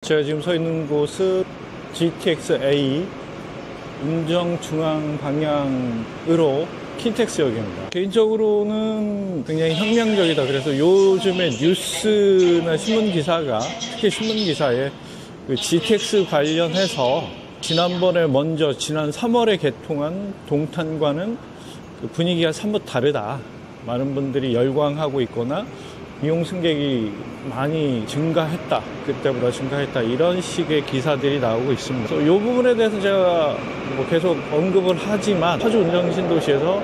제가 지금 서 있는 곳은 GTX-A 운정 중앙 방향으로 킨텍스역입니다. 개인적으로는 굉장히 혁명적이다. 그래서 요즘에 뉴스나 신문 기사가, 특히 신문 기사에 그 GTX 관련해서 지난번에 먼저 지난 3월에 개통한 동탄과는 그 분위기가 사뭇 다르다. 많은 분들이 열광하고 있거나 이용 승객이 많이 증가했다. 그때보다 증가했다. 이런 식의 기사들이 나오고 있습니다. 그래서 이 부분에 대해서 제가 계속 언급을 하지만 파주 운정신도시에서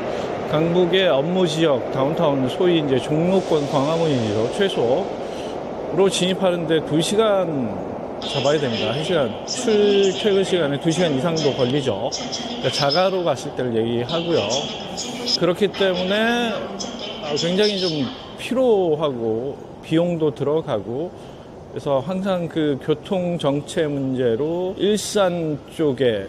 강북의 업무 지역, 다운타운, 소위 이제 종로권 광화문이죠. 최소로 진입하는데 2시간 잡아야 됩니다. 1시간. 출퇴근 시간에 2시간 이상도 걸리죠. 그러니까 자가로 갔을 때를 얘기하고요. 그렇기 때문에 굉장히 좀 피로하고 비용도 들어가고 그래서 항상 그 교통 정체 문제로 일산 쪽에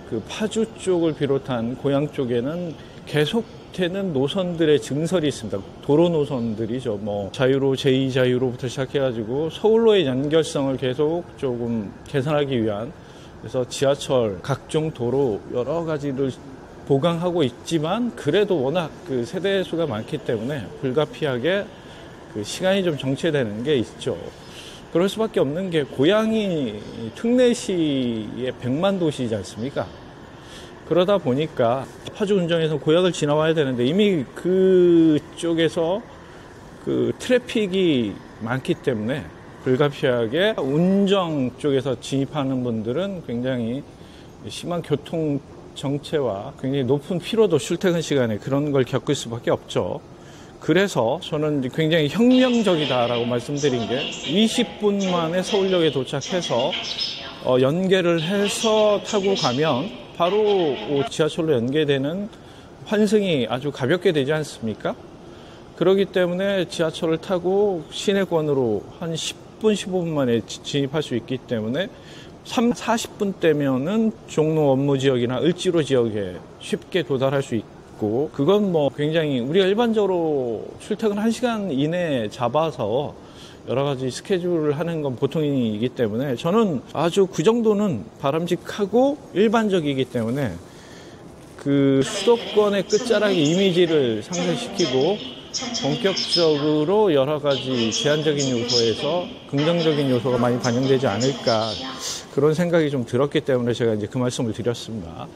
그 파주 쪽을 비롯한 고양 쪽에는 계속되는 노선들의 증설이 있습니다. 도로 노선들이죠. 뭐 자유로 제2자유로부터 시작해가지고 서울로의 연결성을 계속 조금 개선하기 위한 그래서 지하철 각종 도로 여러 가지를 보강하고 있지만 그래도 워낙 그 세대 수가 많기 때문에 불가피하게 그 시간이 좀 정체되는 게 있죠. 그럴 수밖에 없는 게 고양이 특례시의 100만 도시이지 않습니까? 그러다 보니까 파주 운정에서 고양을 지나와야 되는데 이미 그쪽에서 그 트래픽이 많기 때문에 불가피하게 운정 쪽에서 진입하는 분들은 굉장히 심한 교통 정체와 굉장히 높은 피로도 출퇴근 시간에 그런 걸 겪을 수밖에 없죠. 그래서 저는 굉장히 혁명적이다라고 말씀드린 게 20분 만에 서울역에 도착해서 연계를 해서 타고 가면 바로 지하철로 연계되는 환승이 아주 가볍게 되지 않습니까? 그렇기 때문에 지하철을 타고 시내권으로 한 10분, 15분 만에 진입할 수 있기 때문에 40분 대면은 종로 업무 지역이나 을지로 지역에 쉽게 도달할 수 있고 그건 뭐 굉장히 우리가 일반적으로 출퇴근 1시간 이내에 잡아서 여러 가지 스케줄을 하는 건 보통이기 때문에 저는 아주 그 정도는 바람직하고 일반적이기 때문에 그 수도권의 끝자락의 이미지를 상쇄시키고 본격적으로 여러 가지 제한적인 요소에서 긍정적인 요소가 많이 반영되지 않을까 그런 생각이 좀 들었기 때문에 제가 이제 그 말씀을 드렸습니다.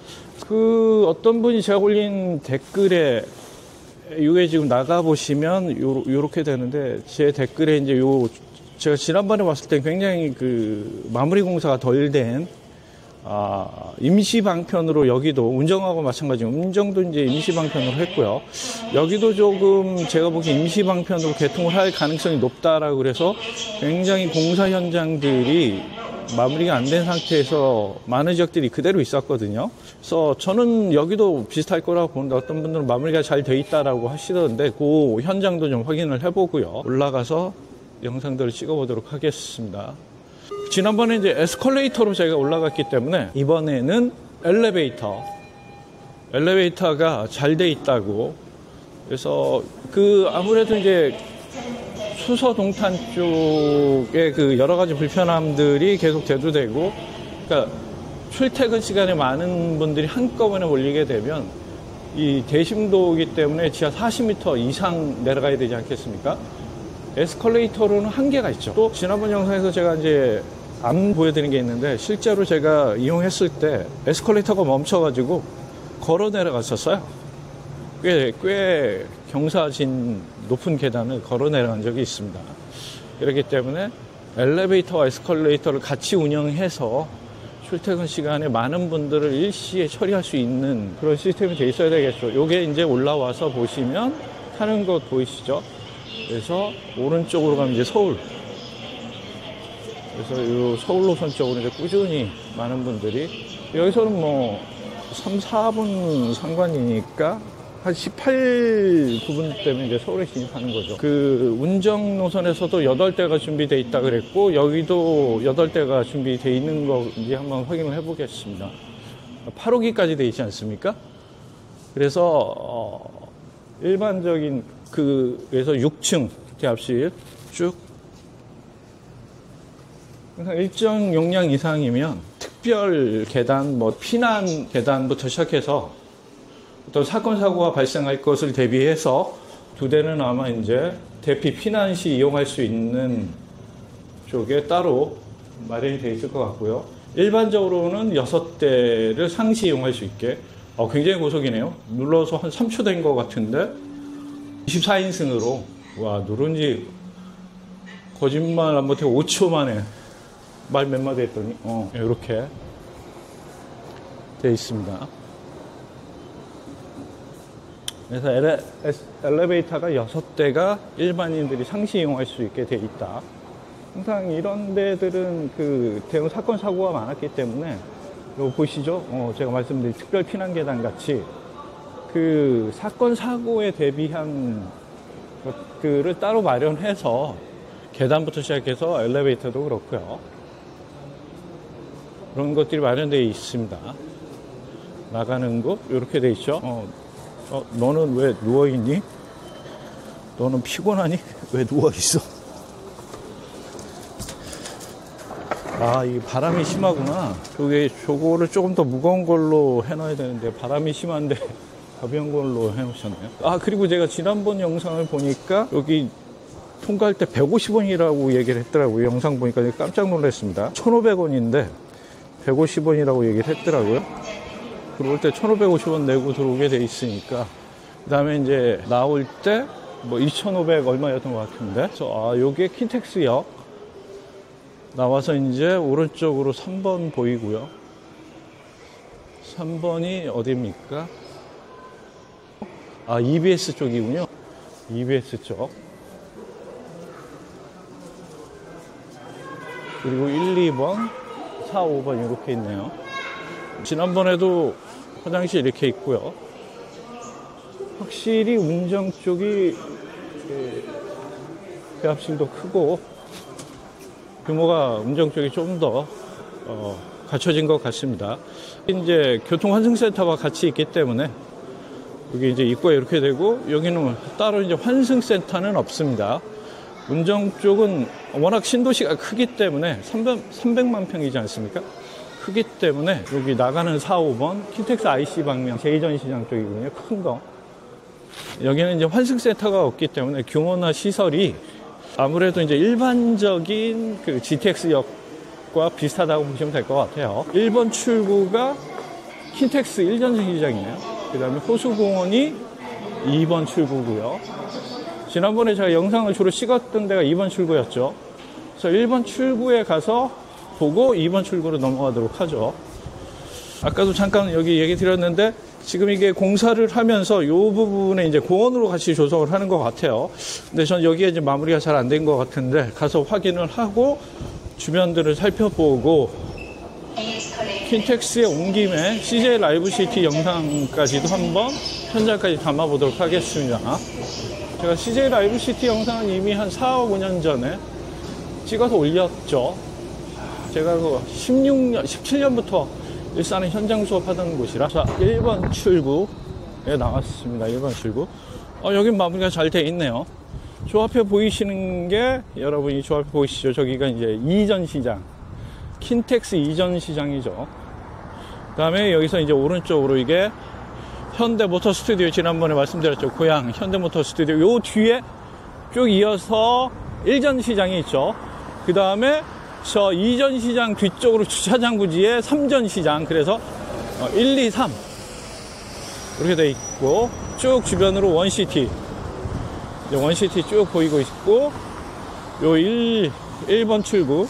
그 어떤 분이 제가 올린 댓글에 이게 지금 나가보시면 요렇게 되는데 제 댓글에 이제 제가 지난번에 봤을 때 굉장히 그 마무리 공사가 덜 된 임시 방편으로 여기도 운정하고 마찬가지로 운정도 이제 임시 방편으로 했고요. 여기도 조금 제가 보기엔 임시 방편으로 개통을 할 가능성이 높다라고 그래서 굉장히 공사 현장들이 마무리가 안 된 상태에서 많은 지역들이 그대로 있었거든요. 그래서 저는 여기도 비슷할 거라고 보는데 어떤 분들은 마무리가 잘 돼 있다라고 하시던데 그 현장도 좀 확인을 해보고요. 올라가서 영상들을 찍어보도록 하겠습니다. 지난번에 이제 에스컬레이터로 제가 올라갔기 때문에 이번에는 엘리베이터가 잘 돼 있다고 그래서 그 아무래도 이제 수서 동탄 쪽에 그 여러 가지 불편함들이 계속 대두되고 그러니까 출퇴근 시간에 많은 분들이 한꺼번에 몰리게 되면 이 대심도이기 때문에 지하 40m 이상 내려가야 되지 않겠습니까? 에스컬레이터로는 한계가 있죠. 또 지난번 영상에서 제가 이제 안 보여드린 게 있는데 실제로 제가 이용했을 때 에스컬레이터가 멈춰가지고 걸어 내려갔었어요. 꽤 경사진 높은 계단을 걸어 내려간 적이 있습니다. 그렇기 때문에 엘리베이터와 에스컬레이터를 같이 운영해서 출퇴근 시간에 많은 분들을 일시에 처리할 수 있는 그런 시스템이 돼 있어야 되겠죠. 요게 이제 올라와서 보시면 타는 것 보이시죠? 그래서 오른쪽으로 가면 이제 서울. 그래서 이 서울 노선 쪽으로 이제 꾸준히 많은 분들이 여기서는 뭐 3, 4분 상관이니까 한 18부분 때문에 이제 서울에 진입하는 거죠. 그 운정 노선에서도 8대가 준비되어 있다 그랬고 여기도 8대가 준비되어 있는 건지 한번 확인을 해보겠습니다. 8호기까지 되어 있지 않습니까? 그래서 일반적인 그래서 6층 대합실 쭉 항상 일정 용량 이상이면 특별 계단, 뭐 피난 계단부터 시작해서 어떤 사건 사고가 발생할 것을 대비해서 2대는 아마 이제 대피 피난 시 이용할 수 있는 쪽에 따로 마련이 되어 있을 것 같고요. 일반적으로는 6대를 상시 이용할 수 있게. 굉장히 고속이네요. 눌러서 한 3초 된 것 같은데 24인승으로 와, 누른 지 거짓말 안 못해 5초 만에 말 몇 마디 했더니 이렇게 되어 있습니다. 그래서 엘리베이터가 6대가 일반인들이 상시 이용할 수 있게 되어 있다. 항상 이런 데들은 그 대형 사건 사고가 많았기 때문에 이거 보시죠? 제가 말씀드린 특별 피난 계단 같이 그 사건 사고에 대비한 것들을 따로 마련해서 계단부터 시작해서 엘리베이터도 그렇고요. 그런 것들이 마련되어 있습니다. 나가는 곳 이렇게 되어 있죠. 너는 왜 누워있니? 너는 피곤하니? 왜 누워있어? 이 바람이 심하구나. 저거를 조금 더 무거운 걸로 해놔야 되는데 바람이 심한데 가벼운 걸로 해놓으셨네요. 그리고 제가 지난번 영상을 보니까 여기 통과할 때 150원이라고 얘기를 했더라고요. 영상 보니까 깜짝 놀랐습니다. 1,500원인데 150원이라고 얘기를 했더라고요. 들어올 때 1,550원 내고 들어오게 돼 있으니까 그 다음에 이제 나올 때 뭐 2,500 얼마였던 것 같은데 그래서 요게 킨텍스역 나와서 이제 오른쪽으로 3번 보이고요. 3번이 어디입니까? EBS 쪽이군요. EBS 쪽. 그리고 1, 2번, 4, 5번 이렇게 있네요. 지난번에도 화장실 이렇게 있고요. 확실히 운정 쪽이 배합실도 크고 규모가 운정 쪽이 좀 더 갖춰진 것 같습니다. 이제 교통환승센터가 같이 있기 때문에 여기 이제 입구가 이렇게 되고 여기는 따로 이제 환승센터는 없습니다. 운정 쪽은 워낙 신도시가 크기 때문에 300만 평이지 않습니까? 크기 때문에 여기 나가는 4, 5번 킨텍스 IC 방면 제2전시장 쪽이거든요. 큰 거. 여기는 이제 환승센터가 없기 때문에 규모나 시설이 아무래도 이제 일반적인 그 GTX역과 비슷하다고 보시면 될 것 같아요. 1번 출구가 킨텍스 1전시장이네요. 그 다음에 호수공원이 2번 출구고요. 지난번에 제가 영상을 주로 찍었던 데가 2번 출구였죠. 그래서 1번 출구에 가서 보고 2번 출구로 넘어가도록 하죠. 아까도 잠깐 여기 얘기 드렸는데 지금 이게 공사를 하면서 이 부분에 이제 공원으로 같이 조성을 하는 것 같아요. 근데 전 여기에 이제 마무리가 잘 안 된 것 같은데 가서 확인을 하고 주변들을 살펴보고 킨텍스에 온 김에 CJ 라이브시티 영상까지도 한번 현장까지 담아보도록 하겠습니다. 제가 CJ 라이브시티 영상은 이미 한 4, 5년 전에 찍어서 올렸죠. 제가 그 17년부터 일산에 현장 수업하던 곳이라. 자, 1번 출구에 나왔습니다. 1번 출구. 여긴 마무리가 잘 돼 있네요. 저 앞에 보이시는 게, 여러분이 저 앞에 보이시죠? 저기가 이제 이전시장. 킨텍스 이전시장이죠. 그 다음에 여기서 이제 오른쪽으로 이게 현대모터 스튜디오, 지난번에 말씀드렸죠. 고향 현대모터 스튜디오. 요 뒤에 쭉 이어서 1전시장이 있죠. 그 다음에 저 2전시장 뒤쪽으로 주차장 부지에 3전시장. 그래서 1, 2, 3 이렇게 돼 있고 쭉 주변으로 원시티, 원시티 쭉 보이고 있고 요 1번 출구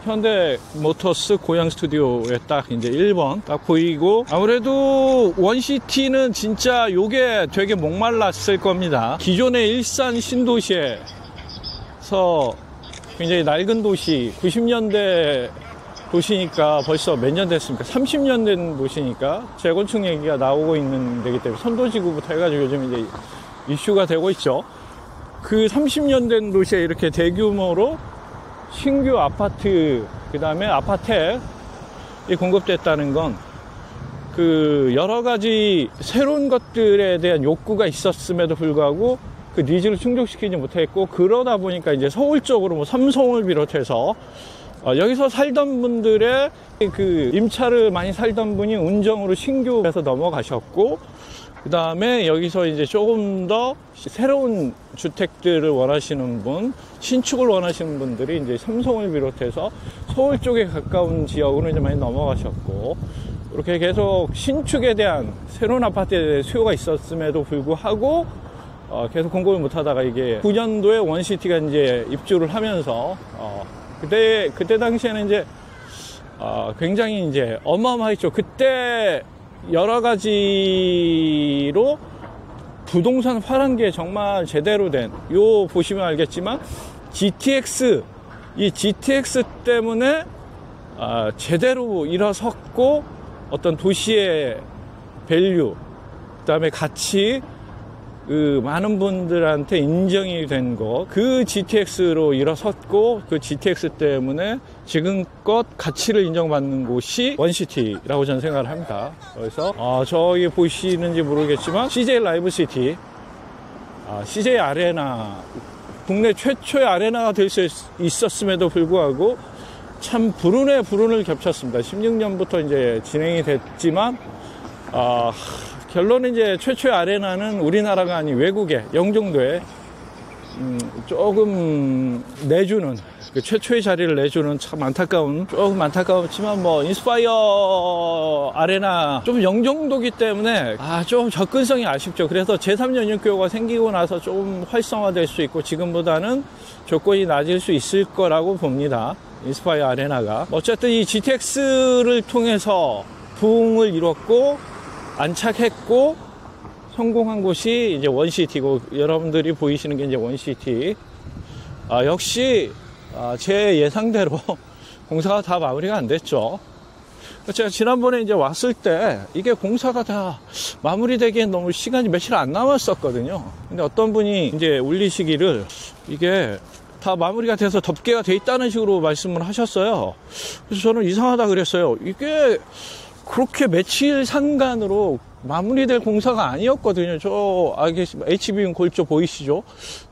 현대모터스 고향 스튜디오에 딱 이제 1번 딱 보이고, 아무래도 원시티는 진짜 요게 되게 목말랐을 겁니다. 기존의 일산 신도시에서 굉장히 낡은 도시, 90년대 도시니까 벌써 몇 년 됐습니까? 30년 된 도시니까 재건축 얘기가 나오고 있는 데기 때문에 선도지구부터 해가지고 요즘 이제 이슈가 되고 있죠. 그 30년 된 도시에 이렇게 대규모로 신규 아파트, 그 다음에 아파트에 공급됐다는 건 그 여러 가지 새로운 것들에 대한 욕구가 있었음에도 불구하고 그 니즈를 충족시키지 못했고, 그러다 보니까 이제 서울 쪽으로 뭐 삼성을 비롯해서 여기서 살던 분들의 그 임차를 많이 살던 분이 운정으로 신규해서 넘어가셨고, 그 다음에 여기서 이제 조금 더 새로운 주택들을 원하시는 분, 신축을 원하시는 분들이 이제 삼성을 비롯해서 서울 쪽에 가까운 지역으로 이제 많이 넘어가셨고, 이렇게 계속 신축에 대한 새로운 아파트에 대한 수요가 있었음에도 불구하고 계속 공급을 못 하다가 이게 9년도에 원시티가 이제 입주를 하면서 그때 당시에는 이제 굉장히 이제 어마어마했죠. 그때 여러 가지로 부동산 파란 게 정말 제대로 된, 요 보시면 알겠지만 GTX, 이 GTX 때문에 제대로 일어섰고, 어떤 도시의 밸류, 그 다음에 가치, 그 많은 분들한테 인정이 된 거, 그 GTX로 일어섰고, 그 GTX 때문에 지금껏 가치를 인정받는 곳이 원시티라고 저는 생각을 합니다. 그래서 저기 보시는지 모르겠지만 CJ 라이브 시티, CJ 아레나, 국내 최초의 아레나가 될 수 있었음에도 불구하고 참 불운의 불운을 겹쳤습니다. 16년부터 이제 진행이 됐지만 결론은 이제 최초의 아레나는 우리나라가 아닌 외국의 영종도에 조금 내주는, 그 최초의 자리를 내주는 참 조금 안타까웠지만, 뭐 인스파이어 아레나 좀 영종도기 때문에 좀 접근성이 아쉽죠. 그래서 제3연육교가 생기고 나서 좀 활성화될 수 있고 지금보다는 조건이 낮을 수 있을 거라고 봅니다. 인스파이어 아레나가. 어쨌든 이 GTX를 통해서 부흥을 이뤘고 안착했고 성공한 곳이 이제 원시티고, 여러분들이 보이시는 게 이제 원시티. 역시 제 예상대로 공사가 다 마무리가 안 됐죠. 제가 지난번에 이제 왔을 때 이게 공사가 다 마무리되기엔 너무 시간이 며칠 안 남았었거든요. 근데 어떤 분이 이제 올리시기를 이게 다 마무리가 돼서 덮개가 돼 있다는 식으로 말씀을 하셨어요. 그래서 저는 이상하다 그랬어요. 이게 그렇게 며칠 상간으로 마무리될 공사가 아니었거든요. 저 HBM 골조 보이시죠?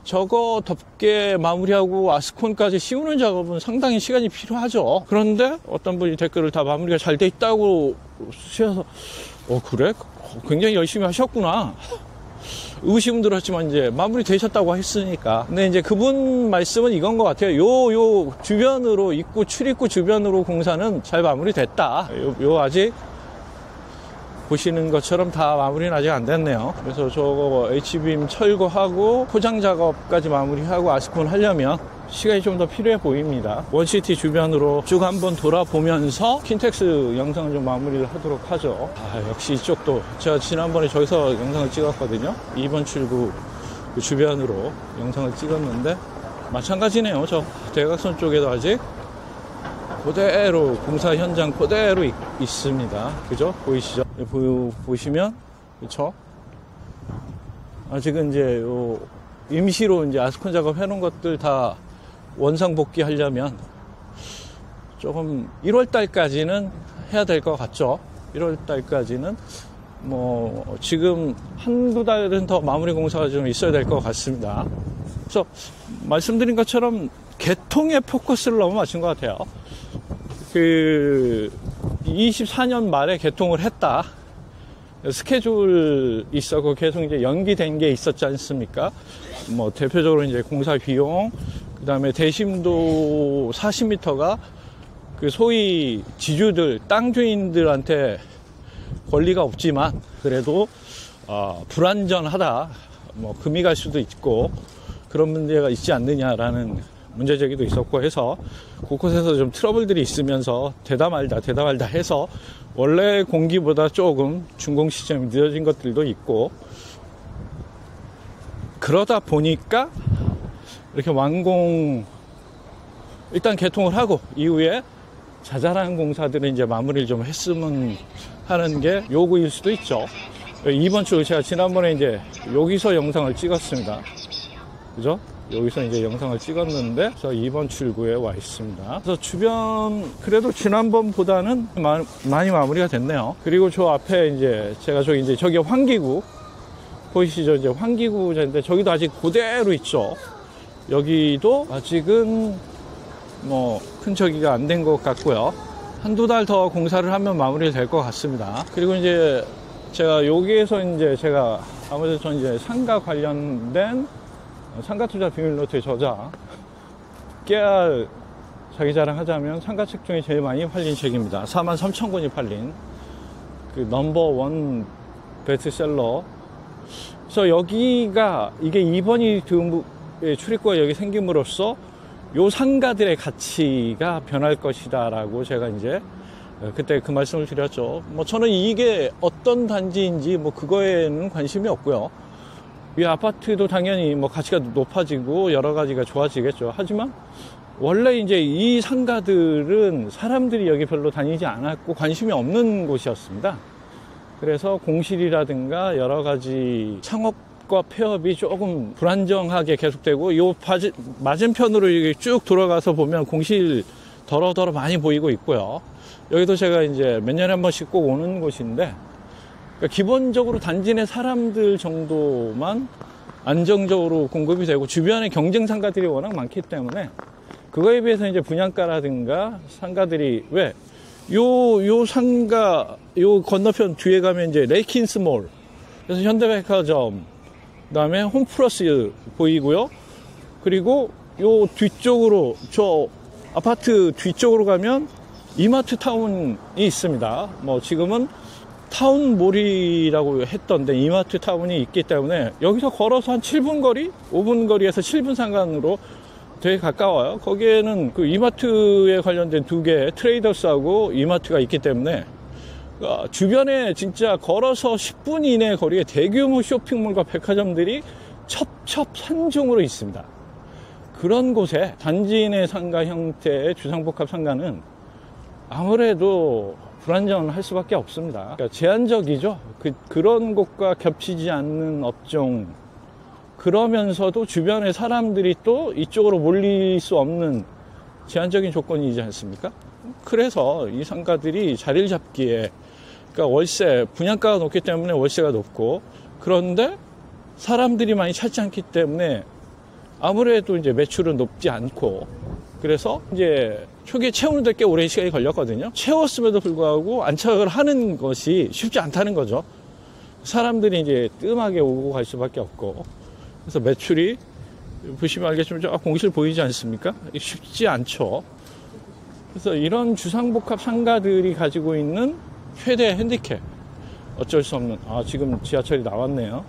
저거 덮개 마무리하고 아스콘까지 씌우는 작업은 상당히 시간이 필요하죠. 그런데 어떤 분이 댓글을 다 마무리가 잘 돼 있다고 쓰셔서 그래? 굉장히 열심히 하셨구나. 의심 들었지만 이제 마무리 되셨다고 했으니까. 근데 이제 그분 말씀은 이건 것 같아요. 요 주변으로, 출입구 주변으로 공사는 잘 마무리됐다. 아직 보시는 것처럼 다 마무리는 아직 안 됐네요. 그래서 저거 H빔 철거하고 포장 작업까지 마무리하고 아스콘 하려면 시간이 좀 더 필요해 보입니다. 원시티 주변으로 쭉 한번 돌아보면서 킨텍스 영상을 좀 마무리를 하도록 하죠. 역시 이쪽도 제가 지난번에 저기서 영상을 찍었거든요. 2번 출구 주변으로 영상을 찍었는데 마찬가지네요. 저 대각선 쪽에도 아직 그대로 공사 현장 그대로 있습니다. 그죠? 보이시죠? 보시면, 그쵸? 아직은 이제 임시로 이제 아스콘 작업 해놓은 것들 다 원상 복귀하려면 조금 1월 달까지는 해야 될 것 같죠? 1월 달까지는 뭐 지금 한두 달은 더 마무리 공사가 좀 있어야 될 것 같습니다. 그래서 말씀드린 것처럼 개통에 포커스를 너무 맞춘 것 같아요. 24년 말에 개통을 했다. 스케줄 있었고 계속 이제 연기된 게 있었지 않습니까? 뭐 대표적으로 이제 공사 비용, 그 다음에 대심도 40m가 그 소위 지주들, 땅 주인들한테 권리가 없지만 그래도 불안전하다, 뭐 금이 갈 수도 있고 그런 문제가 있지 않느냐라는 문제 제기도 있었고 해서 곳곳에서 좀 트러블들이 있으면서 되다 말다 해서 원래 공기보다 조금 준공 시점이 늦어진 것들도 있고, 그러다 보니까 이렇게 일단 개통을 하고 이후에 자잘한 공사들은 이제 마무리를 좀 했으면 하는 게 요구일 수도 있죠. 이번 주 제가 지난번에 이제 여기서 영상을 찍었습니다. 그죠? 여기서 이제 영상을 찍었는데, 그래서 2번 출구에 와 있습니다. 그래서 주변, 그래도 지난번보다는 많이 마무리가 됐네요. 그리고 저 앞에 이제, 제가 저기 환기구, 보이시죠? 이제 환기구인데, 저기도 아직 그대로 있죠. 여기도 아직은 뭐, 큰 저기가 안 된 것 같고요. 한두 달 더 공사를 하면 마무리될 것 같습니다. 그리고 이제 제가 여기에서 이제 제가 아무래도 전 이제 상가 관련된 상가 투자 비밀노트의 저자, 깨알 자기 자랑하자면 상가책 중에 제일 많이 팔린 책입니다. 43,000권이 팔린 그 넘버원 베스트셀러. 그래서 여기가 이게 2번이 출입구가 여기 생김으로써 요 상가들의 가치가 변할 것이다 라고 제가 이제 그때 그 말씀을 드렸죠. 뭐 저는 이게 어떤 단지인지 뭐 그거에는 관심이 없고요. 이 아파트도 당연히 뭐 가치가 높아지고 여러 가지가 좋아지겠죠. 하지만 원래 이제 이 상가들은 사람들이 여기 별로 다니지 않았고 관심이 없는 곳이었습니다. 그래서 공실이라든가 여러 가지 창업과 폐업이 조금 불안정하게 계속되고 요 맞은편으로 쭉 돌아가서 보면 공실 더러더러 많이 보이고 있고요. 여기도 제가 이제 몇 년에 한 번씩 꼭 오는 곳인데, 그러니까 기본적으로 단지 내 사람들 정도만 안정적으로 공급이 되고 주변에 경쟁 상가들이 워낙 많기 때문에 그거에 비해서 이제 분양가라든가 상가들이 요 상가 요 건너편 뒤에 가면 이제 레이킨스몰, 그래서 현대백화점, 그다음에 홈플러스 보이고요. 그리고 요 뒤쪽으로 저 아파트 뒤쪽으로 가면 이마트 타운이 있습니다. 뭐 지금은 타운몰이라고 했던데 이마트 타운이 있기 때문에 여기서 걸어서 한 7분 거리, 5분 거리에서 7분 상간으로 되게 가까워요. 거기에는 그 이마트에 관련된 두 개 트레이더스하고 이마트가 있기 때문에 주변에 진짜 걸어서 10분 이내 거리에 대규모 쇼핑몰과 백화점들이 첩첩산중으로 있습니다. 그런 곳에 단지 내 상가 형태의 주상복합 상가는 아무래도 불안정할 수밖에 없습니다. 그러니까 제한적이죠. 그런 곳과 겹치지 않는 업종, 그러면서도 주변의 사람들이 또 이쪽으로 몰릴 수 없는 제한적인 조건이지 않습니까? 그래서 이 상가들이 자리를 잡기에, 그러니까 월세, 분양가가 높기 때문에 월세가 높고, 그런데 사람들이 많이 찾지 않기 때문에 아무래도 이제 매출은 높지 않고, 그래서 이제 초기에 채우는 데 꽤 오랜 시간이 걸렸거든요. 채웠음에도 불구하고 안착을 하는 것이 쉽지 않다는 거죠. 사람들이 이제 뜸하게 오고 갈 수밖에 없고, 그래서 매출이 보시면 알겠지만 공실 보이지 않습니까? 쉽지 않죠. 그래서 이런 주상복합 상가들이 가지고 있는 최대 핸디캡, 어쩔 수 없는, 지금 지하철이 나왔네요.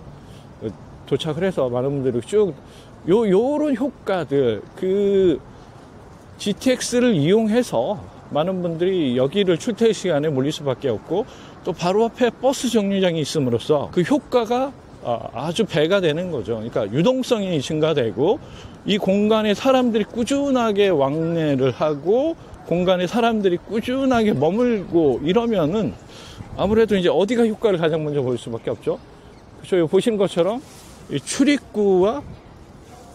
도착을 해서 많은 분들이 쭉 요런 효과들, 그 GTX를 이용해서 많은 분들이 여기를 출퇴 시간에 몰릴 수밖에 없고, 또 바로 앞에 버스 정류장이 있음으로써 그 효과가 아주 배가 되는 거죠. 그러니까 유동성이 증가되고, 이 공간에 사람들이 꾸준하게 왕래를 하고 공간에 사람들이 꾸준하게 머물고 이러면은 아무래도 이제 어디가 효과를 가장 먼저 볼 수밖에 없죠. 그렇죠. 보시는 것처럼 이 출입구와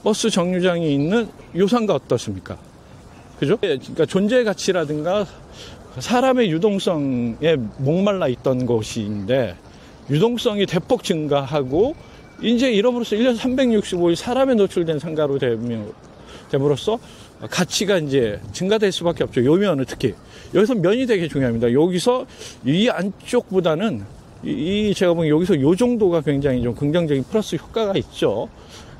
버스 정류장이 있는 요 상가 어떻습니까? 그죠? 그러니까 존재 가치라든가 사람의 유동성에 목말라 있던 곳인데 유동성이 대폭 증가하고 이제 이러므로써 1년 365일 사람에 노출된 상가로 됨으로써 가치가 이제 증가될 수밖에 없죠. 요 면은 특히. 여기서 면이 되게 중요합니다. 여기서 이 안쪽보다는 제가 보기엔 여기서 요 정도가 굉장히 좀 긍정적인 플러스 효과가 있죠.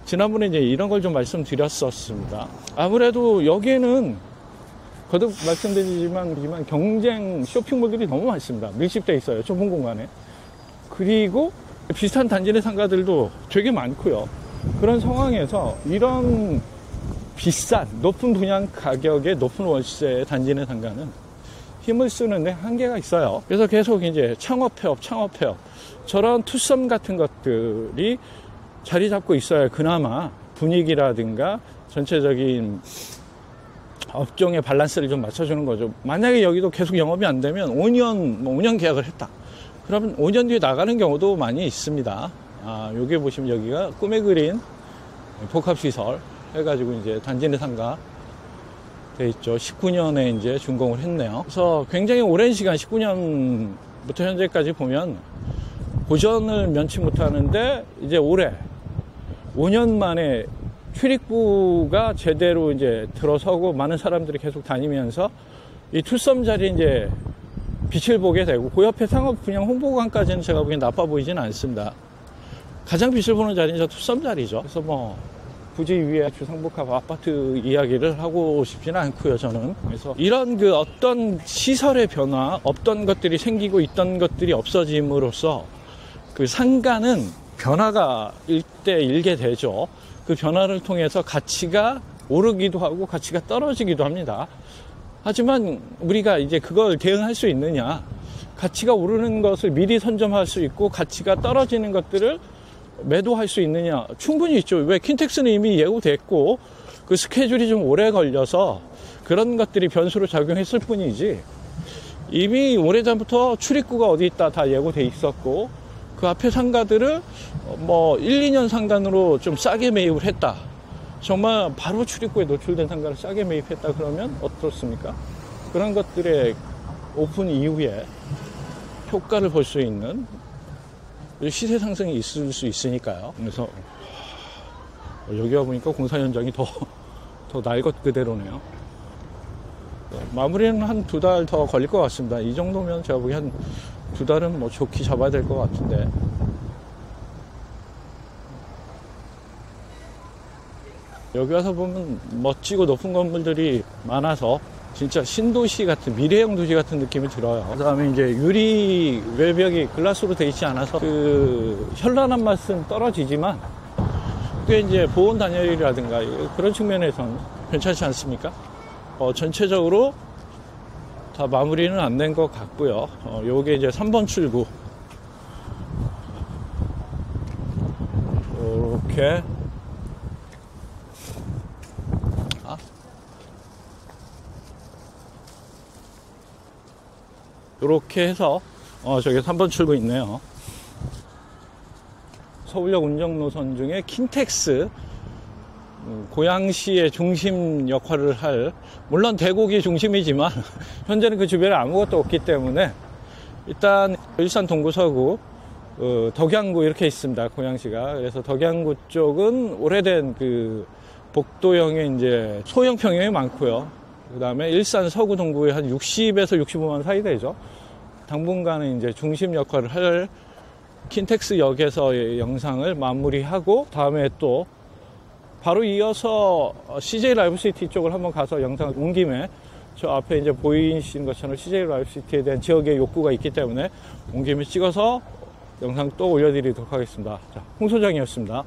지난번에 이제 이런 걸 좀 말씀드렸었습니다. 아무래도 여기에는 거듭 말씀드리지만 경쟁 쇼핑몰들이 너무 많습니다. 밀집되어 있어요. 좁은 공간에. 그리고 비슷한 단지 내 상가들도 되게 많고요. 그런 상황에서 이런 비싼 높은 분양 가격에 높은 월세 단지 내 상가는 힘을 쓰는 데 한계가 있어요. 그래서 계속 이제 창업 폐업 저런 투썸 같은 것들이 자리 잡고 있어야 그나마 분위기라든가 전체적인 업종의 밸런스를 좀 맞춰주는 거죠. 만약에 여기도 계속 영업이 안 되면 5년 계약을 했다. 그러면 5년 뒤에 나가는 경우도 많이 있습니다. 여기 보시면 여기가 꿈에 그린 복합시설 해가지고 이제 단지 내 상가 돼 있죠. 19년에 이제 준공을 했네요. 그래서 굉장히 오랜 시간 19년부터 현재까지 보면 고전을 면치 못하는데 이제 올해 5년 만에 출입구가 제대로 이제 들어서고 많은 사람들이 계속 다니면서 이 투썸 자리에 이제 빛을 보게 되고, 그 옆에 상업 분양 홍보관까지는 제가 보기엔 나빠 보이지는 않습니다. 가장 빛을 보는 자리는 저 투썸 자리죠. 그래서 뭐 굳이 위에 주상복합 아파트 이야기를 하고 싶지는 않고요, 저는. 그래서 이런 그 어떤 시설의 변화, 없던 것들이 생기고 있던 것들이 없어짐으로써 그 상가는 변화가 일대 일게 되죠. 그 변화를 통해서 가치가 오르기도 하고 가치가 떨어지기도 합니다. 하지만 우리가 이제 그걸 대응할 수 있느냐, 가치가 오르는 것을 미리 선점할 수 있고 가치가 떨어지는 것들을 매도할 수 있느냐, 충분히 있죠. 왜? 킨텍스는 이미 예고됐고 그 스케줄이 좀 오래 걸려서 그런 것들이 변수로 작용했을 뿐이지, 이미 오래전부터 출입구가 어디 있다 다 예고돼 있었고, 그 앞에 상가들을 뭐 1, 2년 상간으로 좀 싸게 매입을 했다, 정말 바로 출입구에 노출된 상가를 싸게 매입했다 그러면 어떻습니까? 그런 것들의 오픈 이후에 효과를 볼 수 있는 시세 상승이 있을 수 있으니까요. 그래서 여기 와 보니까 공사 현장이 더 날 것 그대로네요. 마무리는 한 2달 더 걸릴 것 같습니다. 이 정도면 제가 보기 한 2달은 뭐 좋게 잡아야 될 것 같은데. 여기 와서 보면 멋지고 높은 건물들이 많아서 진짜 신도시 같은, 미래형 도시 같은 느낌이 들어요. 그 다음에 이제 유리 외벽이 글라스로 되어 있지 않아서 그 현란한 맛은 떨어지지만 꽤 이제 보온 단열이라든가 그런 측면에서는 괜찮지 않습니까? 전체적으로 다 마무리는 안 된 것 같고요. 요게 이제 3번 출구. 이렇게. 이렇게 해서 저기 3번 출구 있네요. 서울역 운정 노선 중에 킨텍스, 고양시의 중심 역할을 할, 물론 대곡이 중심이지만 현재는 그 주변에 아무것도 없기 때문에 일단 일산 동구 서구, 덕양구 이렇게 있습니다, 고양시가. 그래서 덕양구 쪽은 오래된 그 복도형의 이제 소형 평형이 많고요. 그 다음에 일산 서구 동구에 한 60에서 65만 사이 되죠. 당분간은 이제 중심 역할을 할 킨텍스 역에서의 영상을 마무리하고, 다음에 또 바로 이어서 CJ 라이브시티 쪽을 한번 가서 영상을 온 김에, 저 앞에 이제 보이시는 것처럼 CJ 라이브시티에 대한 지역의 욕구가 있기 때문에 온 김에 찍어서 영상 또 올려드리도록 하겠습니다. 자, 홍 소장이었습니다.